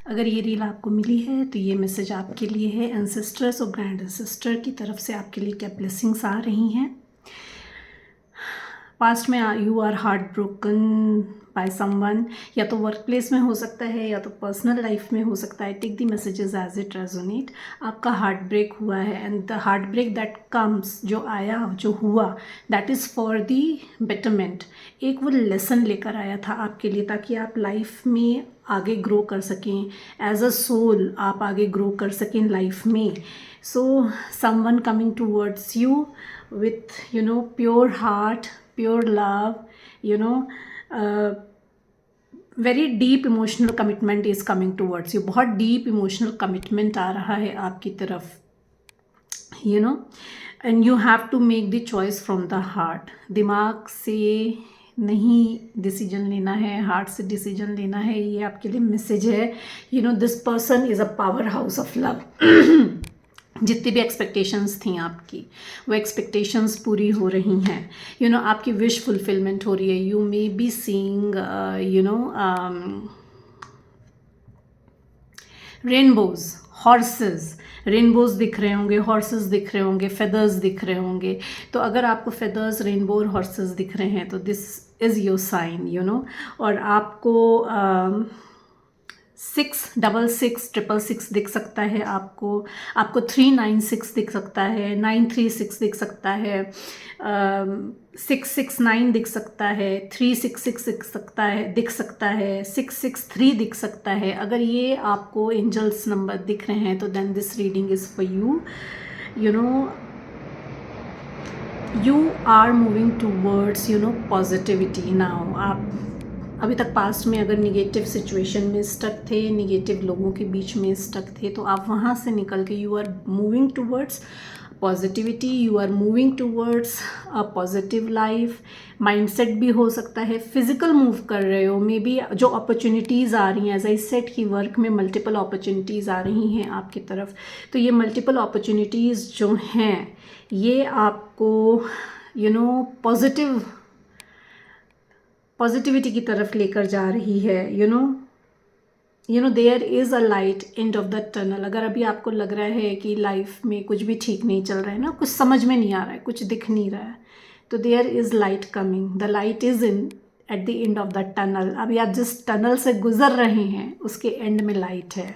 अगर ये रील आपको मिली है तो ये मैसेज आपके लिए है। एंसेस्टर्स और ग्रैंड एंसेस्टर की तरफ से आपके लिए क्या ब्लेसिंग्स आ रही हैं। पास्ट में you are heartbroken by someone, या तो वर्क प्लेस में हो सकता है या तो पर्सनल लाइफ में हो सकता है। Take the messages as it resonate. आपका हार्ट ब्रेक हुआ है and the heartbreak that comes, जो आया जो हुआ, that is for the betterment. एक वो लेसन लेकर आया था आपके लिए ताकि आप लाइफ में आगे ग्रो कर सकें, एज अ सोल आप आगे ग्रो कर सकें लाइफ में। So someone coming towards you with pure heart, pure love, very deep emotional commitment is coming towards you। बहुत deep emotional commitment आ रहा है आपकी तरफ, and you have to make the choice from the heart। दिमाग से नहीं decision लेना है, हार्ट से डिसीजन लेना है। ये आपके लिए मैसेज है। This person is a power house of love. जितनी भी एक्सपेक्टेशंस थी आपकी, वो एक्सपेक्टेशंस पूरी हो रही हैं। आपकी विश फुलफिलमेंट हो रही है। You may be seeing rainbows, horses, rainbows दिख रहे होंगे, हॉर्सेस दिख रहे होंगे, फेदर्स दिख रहे होंगे। तो अगर आपको फेदर्स, रेनबो और हॉर्सेस दिख रहे हैं तो दिस इज़ योर साइन। और आपको 666 दिख सकता है। आपको 396 दिख सकता है, 936 दिख सकता है, 669 दिख सकता है, 366 दिख सकता है, 663 दिख सकता है। अगर ये आपको एंजल्स नंबर दिख रहे हैं तो then this reading is for you. You are moving towards positivity now. आप अभी तक पास्ट में अगर निगेटिव सिचुएशन में स्टक थे, निगेटिव लोगों के बीच में स्टक थे, तो आप वहाँ से निकल के you are moving towards positivity, you are moving towards a positive life. Mindset भी हो सकता है, फिजिकल मूव कर रहे हो, मे बी जो अपॉर्चुनिटीज़ आ रही हैं, एज आई सेड कि वर्क में मल्टीपल अपॉर्चुनिटीज़ आ रही हैं आपकी तरफ। तो ये मल्टीपल अपॉर्चुनिटीज़ जो हैं ये आपको पॉजिटिविटी की तरफ लेकर जा रही है। There is a light end of the tunnel. अगर अभी आपको लग रहा है कि लाइफ में कुछ भी ठीक नहीं चल रहा है ना, कुछ समझ में नहीं आ रहा है, कुछ दिख नहीं रहा है, तो there is light coming. The light is in at the end of the tunnel. अभी आप जिस टनल से गुजर रहे हैं उसके एंड में लाइट है।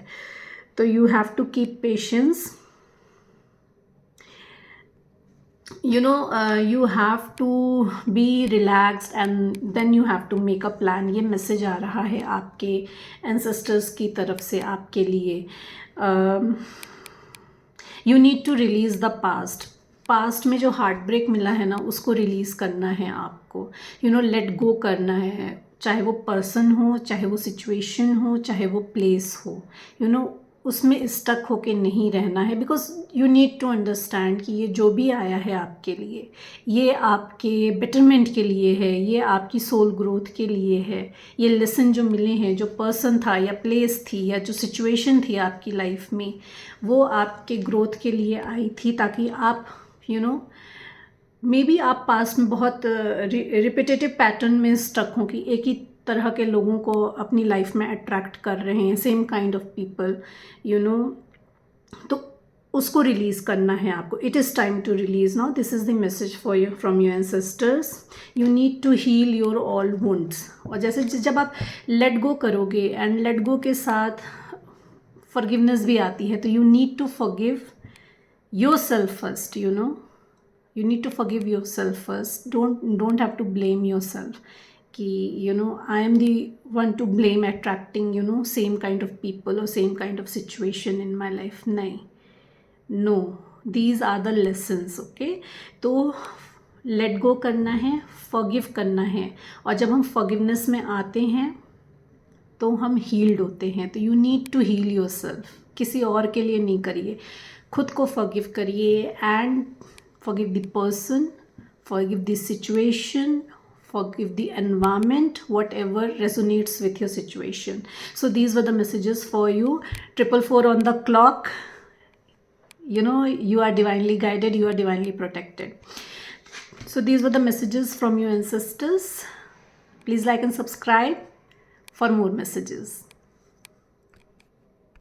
तो you have to keep patience. you have to be relaxed and then you have to make a plan। ये मैसेज आ रहा है आपके ancestors की तरफ से आपके लिए। you need to release the past में जो हार्ट ब्रेक मिला है ना, उसको रिलीज़ करना है आपको। लेट गो करना है, चाहे वो पर्सन हो, चाहे वो सिचुएशन हो, चाहे वो प्लेस हो। उसमें स्टक होके नहीं रहना है, because you need to understand कि ये जो भी आया है आपके लिए, ये आपके बेटरमेंट के लिए है, ये आपकी सोल ग्रोथ के लिए है। ये लेसन जो मिले हैं, जो पर्सन था या प्लेस थी या जो सिचुएशन थी आपकी लाइफ में, वो आपके ग्रोथ के लिए आई थी, ताकि आप मे बी आप पास्ट में बहुत रिपीटेटिव पैटर्न में स्टक हों कि एक ही तरह के लोगों को अपनी लाइफ में अट्रैक्ट कर रहे हैं, सेम काइंड ऑफ पीपल, तो उसको रिलीज़ करना है आपको। It is time to release now. This is the message for you from your ancestors. You need to heal your all wounds. और जैसे जब आप लेट गो करोगे एंड लेट गो के साथ फॉरगिवनेस भी आती है, तो you need to forgive yourself first. you need to forgive yourself first. Don't have to blame yourself कि I am the one to blame attracting same kind of people or same kind of situation in my life। नहीं, no, these are the lessons। okay, तो let go करना है, forgive करना है। और जब हम forgiveness में आते हैं तो हम हील्ड होते हैं। तो you need to heal yourself। किसी और के लिए नहीं करिए, खुद को forgive करिए and forgive the person, forgive the situation, forgive the environment, whatever resonates with your situation। So these were the messages for you। 444 on the clock। you are divinely guided, you are divinely protected। So these were the messages from your ancestors। Please like and subscribe for more messages।